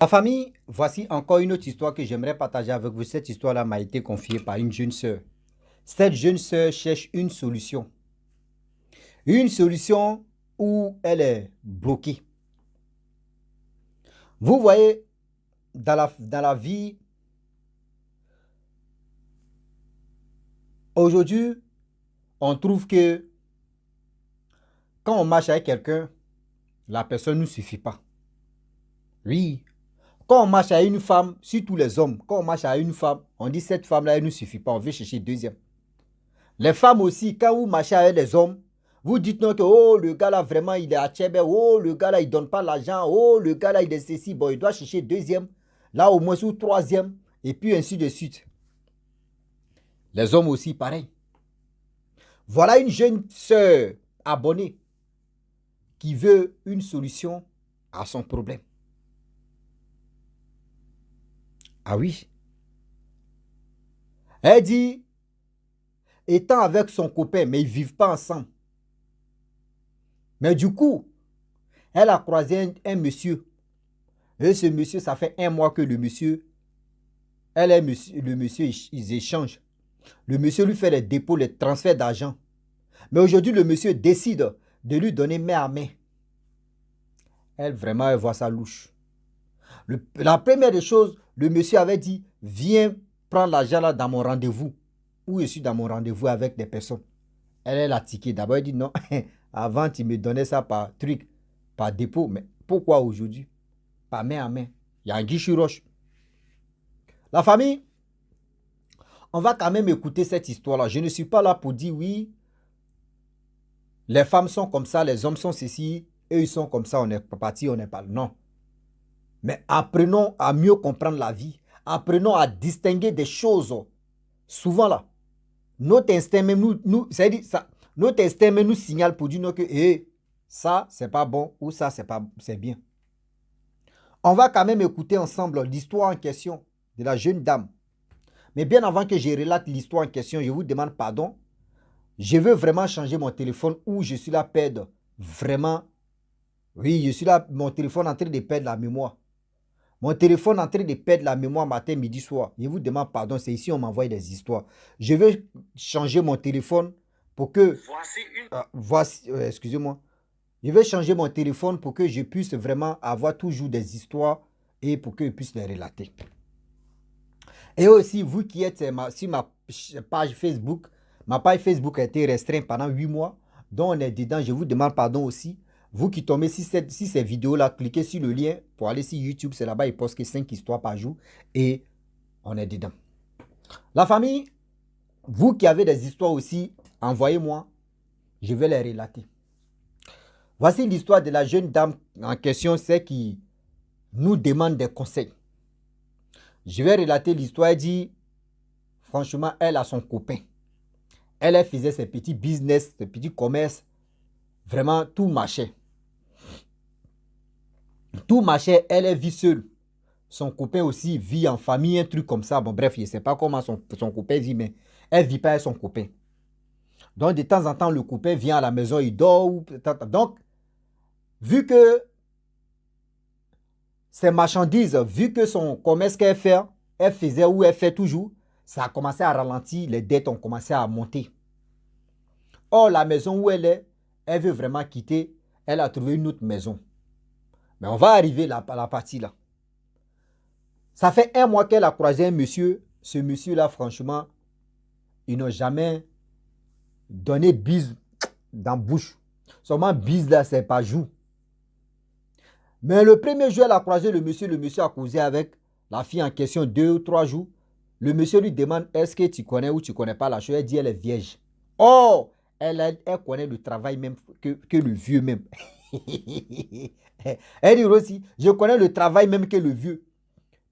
La famille, voici encore une autre histoire que j'aimerais partager avec vous. Cette histoire-là m'a été confiée par une jeune sœur. Cette jeune sœur cherche une solution. Une solution où elle est bloquée. Vous voyez, dans la vie, aujourd'hui, on trouve que quand on marche avec quelqu'un, la personne ne suffit pas. Oui. Quand on marche à une femme, surtout les hommes, quand on marche à une femme, on dit cette femme-là, elle ne suffit pas, on veut chercher deuxième. Les femmes aussi, quand vous marchez avec les hommes, vous dites non que oh, le gars là vraiment il est à Tchèbe, oh, le gars là il donne pas l'argent, oh, le gars là il est ceci, bon, il doit chercher deuxième, là au moins ou troisième, et puis ainsi de suite. Les hommes aussi, pareil. Voilà une jeune sœur abonnée qui veut une solution à son problème. Ah oui. Elle dit, étant avec son copain, mais ils ne vivent pas ensemble. Mais du coup, elle a croisé un monsieur. Et ce monsieur, ça fait un mois que le monsieur, elle et le monsieur, ils échangent. Le monsieur lui fait les dépôts, les transferts d'argent. Mais aujourd'hui, le monsieur décide de lui donner main à main. Elle, vraiment, elle voit ça louche. La première des choses, le monsieur avait dit, viens prendre l'argent là dans mon rendez-vous. Où je suis dans mon rendez-vous avec des personnes. Elle a tiqué. D'abord, elle dit non. Avant, tu me donnais ça par truc, par dépôt. Mais pourquoi aujourd'hui? Par main à main. Il y a un guichet roche. La famille, on va quand même écouter cette histoire-là. Je ne suis pas là pour dire oui, les femmes sont comme ça, les hommes sont ceci, eux ils sont comme ça, on est parti, on n'est pas. Non. Mais apprenons à mieux comprendre la vie. Apprenons à distinguer des choses. Souvent là, notre instinct même notre instinct même nous signale pour dire que ça c'est pas bon ou ça c'est bien. On va quand même écouter ensemble l'histoire en question de la jeune dame. Mais bien avant que je relate l'histoire en question, je vous demande pardon. Je veux vraiment changer mon téléphone ou je suis là perdre. Vraiment. Oui, je suis là, mon téléphone en train de perdre la mémoire. Mon téléphone en train de perdre la mémoire matin, midi, soir. Je vous demande pardon, c'est ici on m'envoie des histoires. Je veux changer mon téléphone pour que... excusez-moi. Je vais changer mon téléphone pour que je puisse vraiment avoir toujours des histoires et pour que je puisse les relater. Et aussi, vous qui êtes sur ma page Facebook, ma page Facebook a été restreinte pendant 8 mois. Donc, on est dedans. Je vous demande pardon aussi. Vous qui tombez sur ces vidéos-là, cliquez sur le lien pour aller sur YouTube. C'est là-bas, il poste que 5 histoires par jour. Et on est dedans. La famille, vous qui avez des histoires aussi, envoyez-moi. Je vais les relater. Voici l'histoire de la jeune dame en question, c'est qui nous demande des conseils. Je vais relater l'histoire. Elle dit, franchement, elle a son copain. Elle faisait ses petits business, ses petits commerces. Vraiment, tout marchait. Tout marchait, elle vit seule. Son copain aussi vit en famille, un truc comme ça. Bon, bref, je ne sais pas comment son copain vit, mais elle ne vit pas avec son copain. Donc, de temps en temps, le copain vient à la maison, il dort. Donc, vu que ses marchandises, vu que son commerce qu'elle fait, elle faisait ou elle fait toujours, ça a commencé à ralentir, les dettes ont commencé à monter. Or, la maison où elle veut vraiment quitter, elle a trouvé une autre maison. Mais on va arriver à la partie là. Ça fait un mois qu'elle a croisé un monsieur. Ce monsieur-là, franchement, il n'a jamais donné bise dans la bouche. Seulement bise là, c'est pas jour. Mais le premier jour, elle a croisé le monsieur a causé avec la fille en question 2 ou 3 jours. Le monsieur lui demande, est-ce que tu connais ou tu ne connais pas la chose? Elle dit, elle est vierge. Oh, elle connaît le travail même que le vieux même. Elle dit aussi, je connais le travail même que le vieux.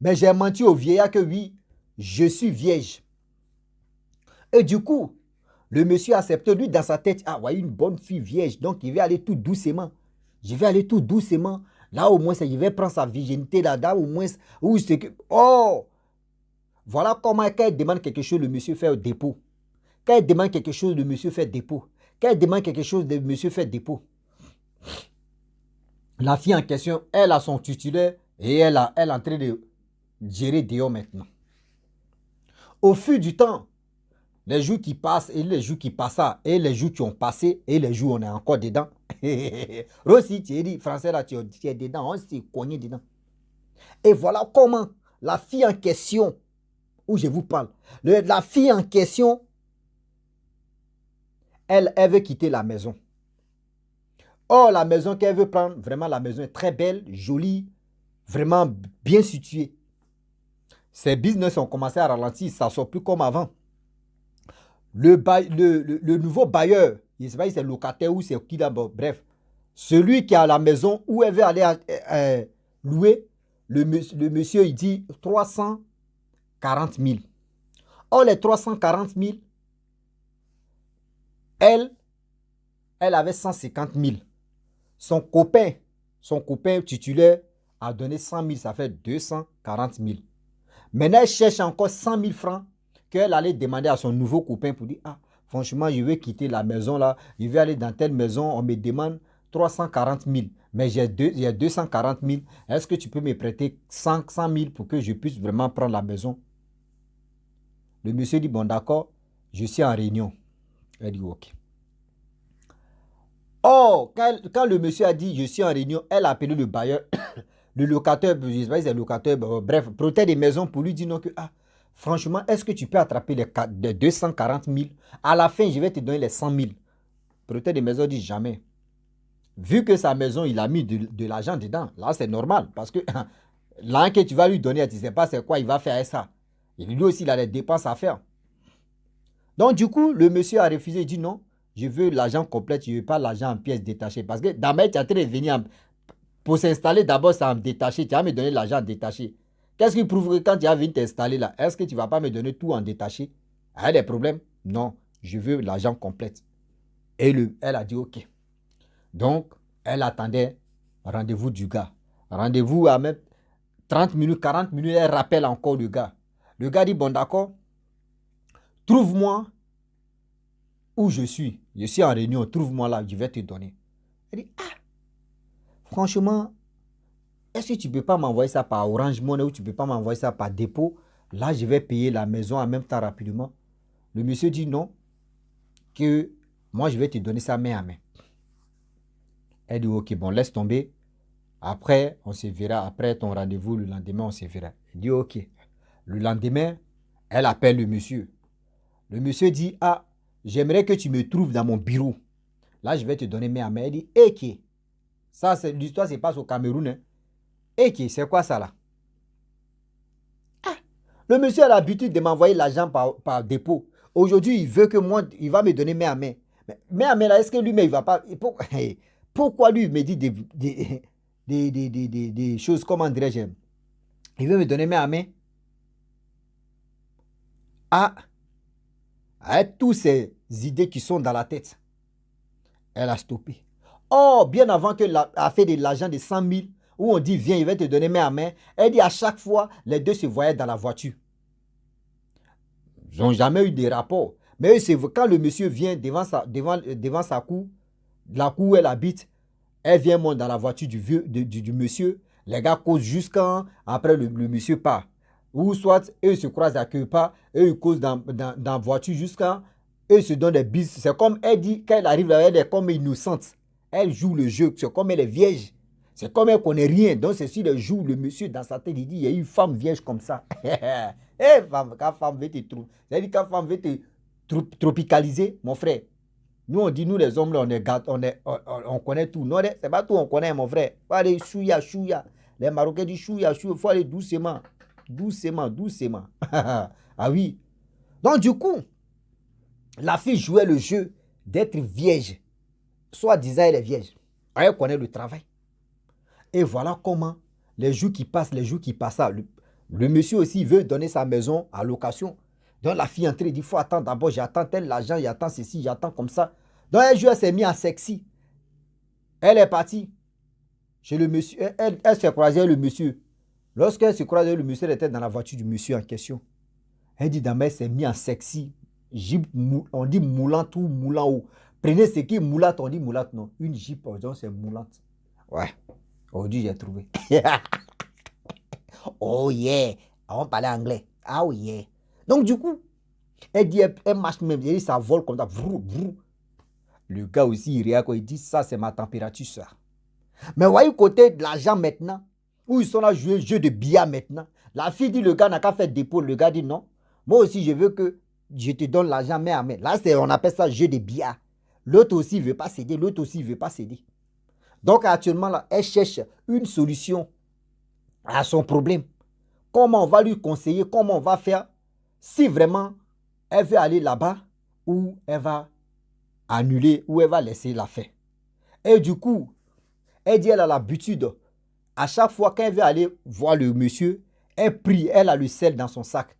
Mais j'ai menti au vieillard que oui, je suis vierge. Et du coup, le monsieur accepte, lui dans sa tête, ah ouais, une bonne fille vierge, donc il va aller tout doucement. Je vais aller tout doucement. Là au moins, je vais prendre sa virginité là-bas, au moins, où c'est que... Oh! Voilà comment quand elle demande quelque chose, le monsieur fait au dépôt. Quand elle demande quelque chose, le monsieur fait dépôt. Quand elle demande quelque chose, le monsieur fait dépôt. La fille en question, elle a son titulaire, Et elle est en train de gérer dehors maintenant. Au fil du temps, les jours qui passent et les jours qui passent, et les jours qui ont passé et les jours où on est encore dedans. Rossi, tu es dit, français là, tu es dedans, on s'est cogné dedans. Et voilà comment la fille en question, où je vous parle, la fille en question, elle veut quitter la maison. Or, la maison qu'elle veut prendre, vraiment la maison est très belle, jolie, vraiment bien située. Ses business ont commencé à ralentir, ça ne sort plus comme avant. Le nouveau bailleur, je ne sais pas si c'est locataire ou c'est qui d'abord, bref, celui qui a la maison où elle veut aller louer, le monsieur, il dit 340 000. Or, les 340 000, elle avait 150 000. Son copain titulaire a donné 100 000, ça fait 240 000. Maintenant, elle cherche encore 100 000 francs qu'elle allait demander à son nouveau copain pour dire, ah, franchement, je vais quitter la maison là, je vais aller dans telle maison, on me demande 340 000, mais j'ai 240 000. Est-ce que tu peux me prêter 100 000 pour que je puisse vraiment prendre la maison? Le monsieur dit, bon d'accord, je suis en réunion. Elle dit, ok. Oh, quand le monsieur a dit, je suis en réunion, elle a appelé le bailleur, le locataire, je ne sais pas si c'est le locataire, bref, propriétaire des maisons pour lui dire non que, ah, franchement, est-ce que tu peux attraper les 240 000? À la fin, je vais te donner les 100 000. Propriétaire des maisons dit jamais. Vu que sa maison, il a mis de l'argent dedans, là, c'est normal. Parce que là que tu vas lui donner, tu ne sais pas c'est quoi il va faire avec ça. Et lui aussi, il a des dépenses à faire. Donc, du coup, le monsieur a refusé, il dit non, je veux l'argent complet, je ne veux pas l'argent en pièces détachées. Parce que d'abord, tu as train de venir pour s'installer, d'abord, c'est en détaché. Tu vas me donner l'argent en détaché. Qu'est-ce qui prouve que quand tu as venu t'installer là, est-ce que tu ne vas pas me donner tout en détaché? Il y a des problèmes? Non, je veux l'argent complet. Et elle a dit ok. Donc, elle attendait rendez-vous du gars. Rendez-vous à même 30 minutes, 40 minutes, elle rappelle encore le gars. Le gars dit, bon d'accord, trouve-moi où je suis. Je suis en réunion, trouve-moi là, je vais te donner. Elle dit, ah, franchement, est-ce que tu ne peux pas m'envoyer ça par Orange Money ou tu ne peux pas m'envoyer ça par dépôt? Là, je vais payer la maison en même temps rapidement. Le monsieur dit non, que moi, je vais te donner ça main à main. Elle dit, ok, bon, laisse tomber. Après, on se verra. Après ton rendez-vous, le lendemain, on se verra. Elle dit, ok. Le lendemain, elle appelle le monsieur. Le monsieur dit, ah, j'aimerais que tu me trouves dans mon bureau. Là, je vais te donner main à main. Elle dit, ok. Ça, l'histoire se passe au Cameroun. Hein. Ok, c'est quoi ça là? Ah, le monsieur a l'habitude de m'envoyer l'argent par dépôt. Aujourd'hui, il veut que moi, il va me donner main à main. Mais main à main là, est-ce que lui-même, il va pas... Pourquoi lui me dit des choses, comment dirais-je? Il veut me donner main à main. Ah, avec toutes ces idées qui sont dans la tête, elle a stoppé. Oh, bien avant qu'elle a fait de l'argent de 100 000, où on dit, viens, il va te donner main à main, elle dit à chaque fois, les deux se voyaient dans la voiture. Ils n'ont jamais eu de rapport. Mais c'est quand le monsieur vient devant sa cour, la cour où elle habite, elle vient monter dans la voiture du monsieur, les gars causent jusqu'à après le monsieur part. Ou soit eux se croisent à quelque part, eux ils causent dans la voiture jusqu'à eux se donnent des bises. C'est comme elle dit, quand elle arrive là, elle est comme innocente. Elle joue le jeu, c'est comme elle est vierge. C'est comme elle ne connaît rien. Donc c'est sur le jour, le monsieur dans sa tête, il dit, il y a une femme vierge comme ça. Eh, femme, quand femme veut te trouver. C'est-à-dire quand femme veut te tropicaliser, mon frère. Nous, on dit, nous les hommes, là, on connaît tout. Non, c'est pas tout, on connaît, mon frère. Il faut aller chouya, chouya. Les Marocains disent chouya, chouya. Il faut aller doucement. Doucement, doucement. Ah oui. Donc, du coup, la fille jouait le jeu d'être vierge. Soit disant, elle est vierge. Elle connaît le travail. Et voilà comment, les jours qui passent, le monsieur aussi veut donner sa maison à location. Donc la fille entre, il dit, il faut attendre d'abord, j'attends tel argent, j'attends ceci, j'attends comme ça. Donc un jour, elle s'est mise en sexy. Elle est partie chez le monsieur, elle s'est croisée avec le monsieur. Lorsqu'elle se croisait avec le monsieur, elle était dans la voiture du monsieur en question. Elle dit, elle s'est mise en sexy. On dit moulante ou moulant ou. Prenez ce qui est moulante, on dit moulante, non. Une Jeep, c'est moulante. Ouais. Aujourd'hui, j'ai trouvé. Oh yeah, on parlait anglais. Ah oui, yeah. Donc du coup, elle dit, elle marche même, elle dit, ça vole comme ça. Vrou, vrou. Le gars aussi, il réagit, il dit, ça c'est ma température, ça. Mais voyez, côté de l'argent maintenant, où ils sont là jouer jeu de billard maintenant. La fille dit, le gars n'a qu'à faire dépôt. Le gars dit, non. Moi aussi, je veux que je te donne l'argent main à main. Là, on appelle ça jeu de billard. L'autre aussi ne veut pas céder. L'autre aussi ne veut pas céder. Donc, actuellement, là, elle cherche une solution à son problème. Comment on va lui conseiller, comment on va faire si vraiment elle veut aller là-bas ou elle va annuler ou elle va laisser la faire. Et du coup, elle dit elle a l'habitude, à chaque fois qu'elle veut aller voir le monsieur, elle prie, elle a le sel dans son sac.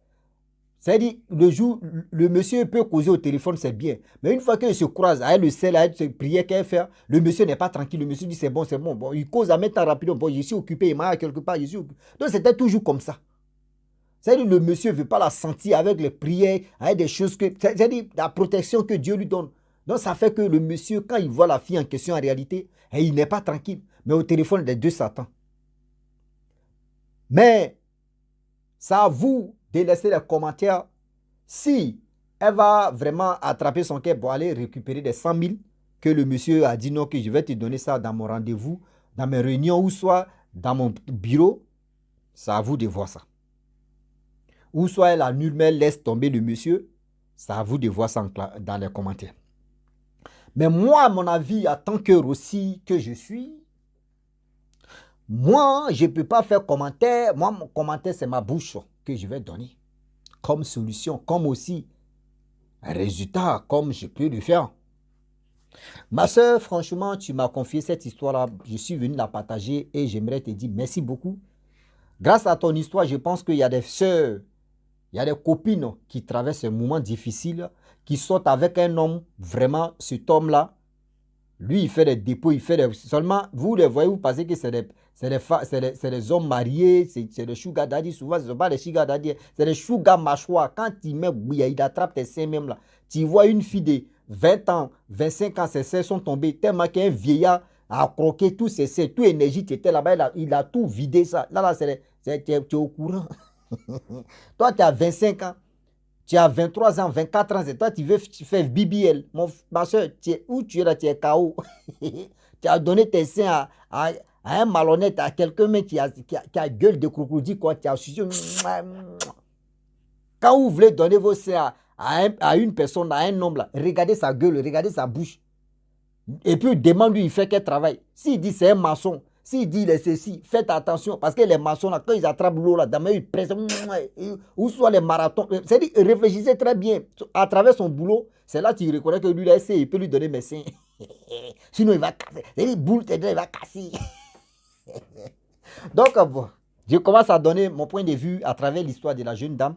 C'est-à-dire, le jour, le monsieur peut causer au téléphone, c'est bien. Mais une fois qu'il se croise, avec le sel, avec cette prière qu'elle fait, le monsieur n'est pas tranquille. Le monsieur dit c'est bon, c'est bon. Bon, il cause en même temps rapidement. Bon, je suis occupé, il m'a quelque part, je suis occupé. Donc, c'était toujours comme ça. C'est-à-dire, le monsieur ne veut pas la sentir avec les prières, avec des choses que. C'est-à-dire, la protection que Dieu lui donne. Donc, ça fait que le monsieur, quand il voit la fille en question en réalité, il n'est pas tranquille. Mais au téléphone, les deux s'attendent. Mais, c'est à vous de laisser les commentaires si elle va vraiment attraper son cœur pour aller récupérer des 100 000 que le monsieur a dit non, que je vais te donner ça dans mon rendez-vous, dans mes réunions ou soit dans mon bureau. C'est à vous de voir ça. Ou soit elle annule, mais elle laisse tomber le monsieur. C'est à vous de voir ça dans les commentaires. Mais moi, à mon avis, en tant que aussi que je suis, moi, je ne peux pas faire commentaire. Moi, mon commentaire, c'est ma bouche que je vais donner comme solution, comme aussi un résultat, comme je peux le faire. Ma soeur, franchement, tu m'as confié cette histoire-là. Je suis venu la partager et j'aimerais te dire merci beaucoup. Grâce à ton histoire, je pense qu'il y a des soeurs, il y a des copines qui traversent un moment difficile, qui sortent avec un homme, vraiment, cet homme-là. Lui, il fait des dépôts, il fait des... Seulement, vous les voyez, vous pensez que c'est des hommes mariés, c'est des sugar daddy. Souvent, ce ne sont pas des sugar daddy, c'est des sugar mâchoires. Quand il met, il attrape tes seins même là. Tu vois une fille de 20 ans, 25 ans, ses seins sont tombés. Tellement qu'un vieillard a croqué tous ses seins, toute énergie qui était là-bas, il a tout vidé ça. Là, tu es au courant. Toi, tu as 25 ans. Tu as 23 ans, 24 ans, c'est toi, tu veux faire BBL. Ma soeur, où tu es là, tu es KO. Tu as donné tes seins à un malhonnête, à quelqu'un qui a gueule de crocodile, quoi. Tu as sucé. Quand vous voulez donner vos seins à une personne, à un homme, là, regardez sa gueule, regardez sa bouche. Et puis, demande-lui, il fait quel travail. S'il dit c'est un maçon, s'il dit il est ceci, faites attention, parce que les maçons, là, quand ils attrapent l'eau, là, dans ils pressent, ou soit les marathons, c'est-à-dire, réfléchissez très bien. À travers son boulot, c'est là que tu reconnais que lui, là, il peut lui donner mes seins. Sinon, il va casser. C'est-à-dire, boule, il va casser. Donc, bon, je commence à donner mon point de vue à travers l'histoire de la jeune dame.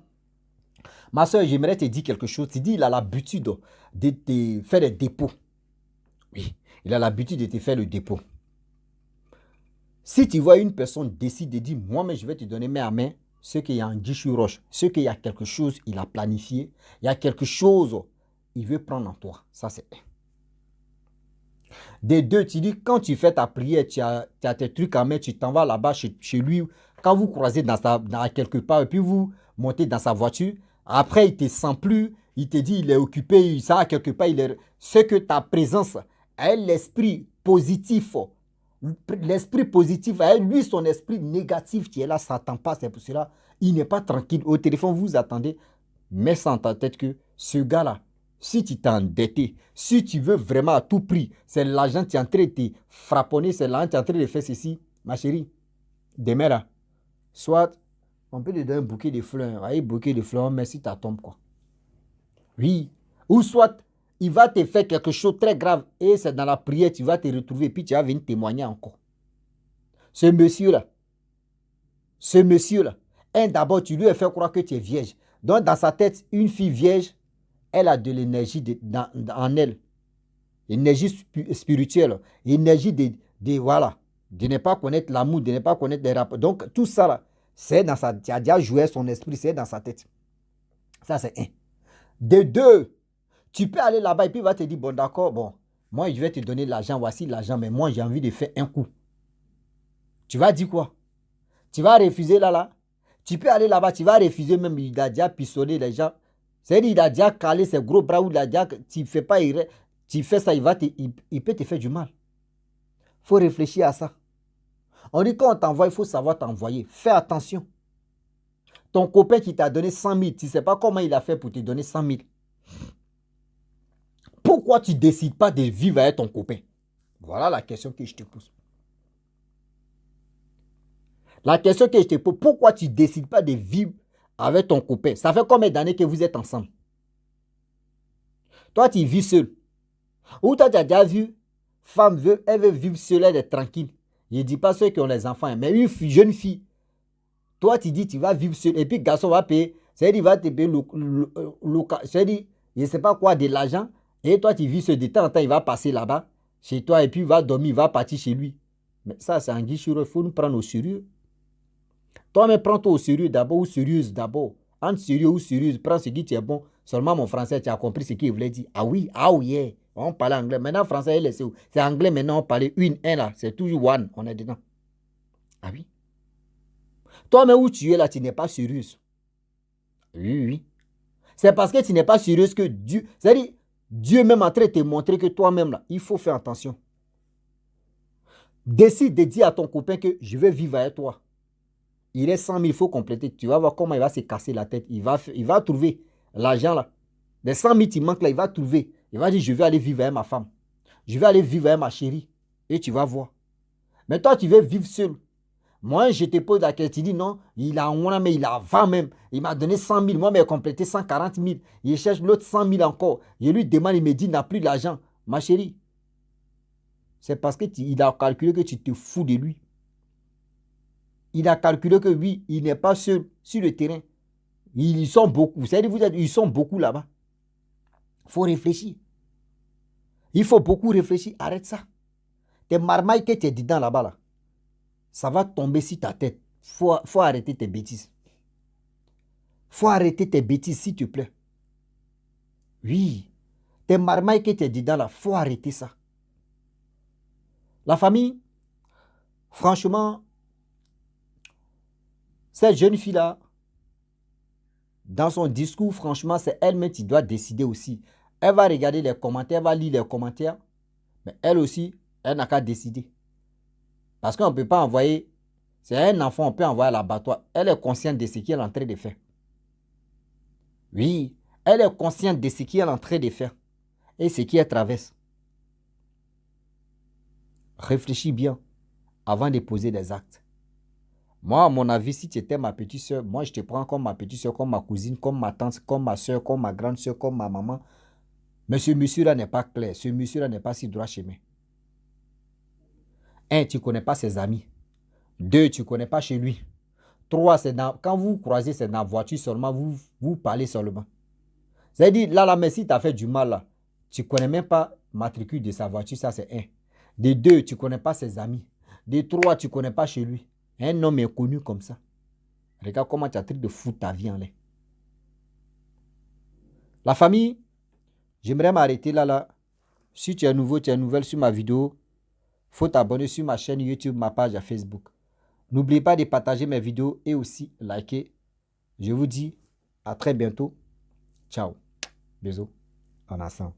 Ma soeur, j'aimerais te dire quelque chose. Tu dis, il a l'habitude de te faire des dépôts. Oui, il a l'habitude de te faire le dépôt. Si tu vois une personne décide de dire, moi, mais je vais te donner main à main, ce qu'il y a un guichet roche, ce qu'il y a quelque chose, il a planifié, il y a quelque chose, il veut prendre en toi. Ça, c'est un. Des deux, tu dis, quand tu fais ta prière, tu as tes trucs en main, tu t'en vas là-bas chez lui. Quand vous croisez dans quelque part, et puis vous montez dans sa voiture, après, il ne te sent plus, il te dit, il est occupé, ça, quelque part, c'est que ta présence a l'esprit positif. L'esprit positif, lui, son esprit négatif qui est là, ça n'attend pas, c'est pour cela, il n'est pas tranquille. Au téléphone, vous attendez, mets ça en ta tête que ce gars-là, si tu t'es endetté, si tu veux vraiment à tout prix, c'est l'argent qui est en train de te frapponner, c'est l'argent qui est en train de faire ceci, ma chérie, demain là, soit on peut te donner un bouquet de fleurs, un bouquet de fleurs, mais si tu tombes quoi. Oui, ou soit il va te faire quelque chose de très grave et c'est dans la prière, tu vas te retrouver et puis tu vas venir témoigner encore. Ce monsieur-là, d'abord, tu lui as fait croire que tu es vierge. Donc, dans sa tête, une fille vierge, elle a de l'énergie en elle. Énergie spirituelle, énergie voilà, de ne pas connaître l'amour, de ne pas connaître les rapports. Donc, tout ça, là, c'est dans sa tête. Tu as déjà joué son esprit, c'est dans sa tête. Ça, c'est un. De deux, tu peux aller là-bas et puis il va te dire, bon, d'accord, bon, moi, je vais te donner l'argent, voici l'argent, mais moi, j'ai envie de faire un coup. Tu vas dire quoi? Tu vas refuser là. Tu peux aller là-bas, tu vas refuser même. Il a déjà pistolé les gens. C'est-à-dire, il a déjà calé ses gros bras ou il a déjà. Tu fais pas, tu fais ça, il peut te faire du mal. Il faut réfléchir à ça. On dit quand on t'envoie, il faut savoir t'envoyer. Fais attention. Ton copain qui t'a donné 100 000, tu ne sais pas comment il a fait pour te donner 100 000. Pourquoi tu ne décides pas de vivre avec ton copain? Voilà la question que je te pose. La question que je te pose, pourquoi tu ne décides pas de vivre avec ton copain? Ça fait combien d'années que vous êtes ensemble? Toi, tu vis seul. Ou toi, tu as déjà vu, femme elle veut vivre seule, elle est tranquille. Je ne dis pas ceux qui ont les enfants, mais une jeune fille, toi, tu dis tu vas vivre seul. Et puis, le garçon va payer. C'est-à-dire, il va te payer c'est-à-dire, je ne sais pas quoi, de l'argent. Et toi, tu vis seul. De temps en temps, il va passer là-bas, chez toi, et puis il va dormir, il va partir chez lui. Mais ça, c'est un guichet. Il faut nous prendre au sérieux. Toi-même, prends-toi au sérieux d'abord ou sérieuse d'abord. Entre sérieux ou sérieuse, prends ce qui est bon. Seulement mon français, tu as compris ce qu'il voulait dire. Ah oui, ah oui, yeah. On parlait anglais. Maintenant, français, c'est anglais. Maintenant, on parlait une, un là. C'est toujours one. On est dedans. Ah oui. Toi-même où tu es là, tu n'es pas sérieuse. Oui, oui. C'est parce que tu n'es pas sérieuse que Dieu... C'est-à-dire, Dieu même en train de te montrer que toi-même là, il faut faire attention. Décide de dire à ton copain que je vais vivre avec toi. Il est 100 000, il faut compléter. Tu vas voir comment il va se casser la tête. Il va trouver l'argent là. Les 100 000 qui manquent là, il va trouver. Il va dire, je vais aller vivre avec ma femme. Je vais aller vivre avec ma chérie. Et tu vas voir. Mais toi, tu veux vivre seul. Moi, je te pose la question. Tu dis non, il a 1 mais il a 20 même. Il m'a donné 100 000. Moi, mais il a complété 140 000. Il cherche l'autre 100 000 encore. Je lui demande, il me dit, il n'a plus d'argent. Ma chérie, c'est parce qu'il a calculé que tu te fous de lui. Il a calculé que oui, il n'est pas seul sur le terrain. Ils sont beaucoup. C'est-à-dire, ils sont beaucoup là-bas. Il faut réfléchir. Il faut beaucoup réfléchir. Arrête ça. Tes marmailles que tu es dedans là-bas, là, ça va tomber sur ta tête. Faut arrêter tes bêtises. Faut arrêter tes bêtises, s'il te plaît. Oui. Tes marmailles que tu es dedans là, faut arrêter ça. La famille, franchement, cette jeune fille-là, dans son discours, franchement, c'est elle-même qui doit décider aussi. Elle va regarder les commentaires, elle va lire les commentaires. Mais elle aussi, elle n'a qu'à décider. Parce qu'on ne peut pas envoyer, c'est un enfant, on peut envoyer à l'abattoir. Elle est consciente de ce qu'elle est en train de faire. Oui, elle est consciente de ce qu'elle est en train de faire. Et ce qu'elle traverse. Réfléchis bien avant de poser des actes. Moi, à mon avis, si tu étais ma petite soeur, moi, je te prends comme ma petite soeur, comme ma cousine, comme ma tante, comme ma soeur, comme ma grande soeur, comme ma maman. Mais ce monsieur-là n'est pas clair. Ce monsieur-là n'est pas si droit chemin. 1, tu ne connais pas ses amis. 2, tu ne connais pas chez lui. 3, quand vous croisez, c'est dans la voiture seulement, vous parlez seulement. C'est-à-dire, là, mais si tu as fait du mal, là, tu ne connais même pas le matricule de sa voiture, ça c'est 1. De 2, tu ne connais pas ses amis. De 3, tu ne connais pas chez lui. Un homme inconnu comme ça. Regarde comment tu as traité de foutre ta vie en l'air. La famille, j'aimerais m'arrêter là. Si tu es nouveau, tu es nouvelle sur ma vidéo, il faut t'abonner sur ma chaîne YouTube, ma page à Facebook. N'oubliez pas de partager mes vidéos et aussi liker. Je vous dis à très bientôt. Ciao. Bisous. En ensemble.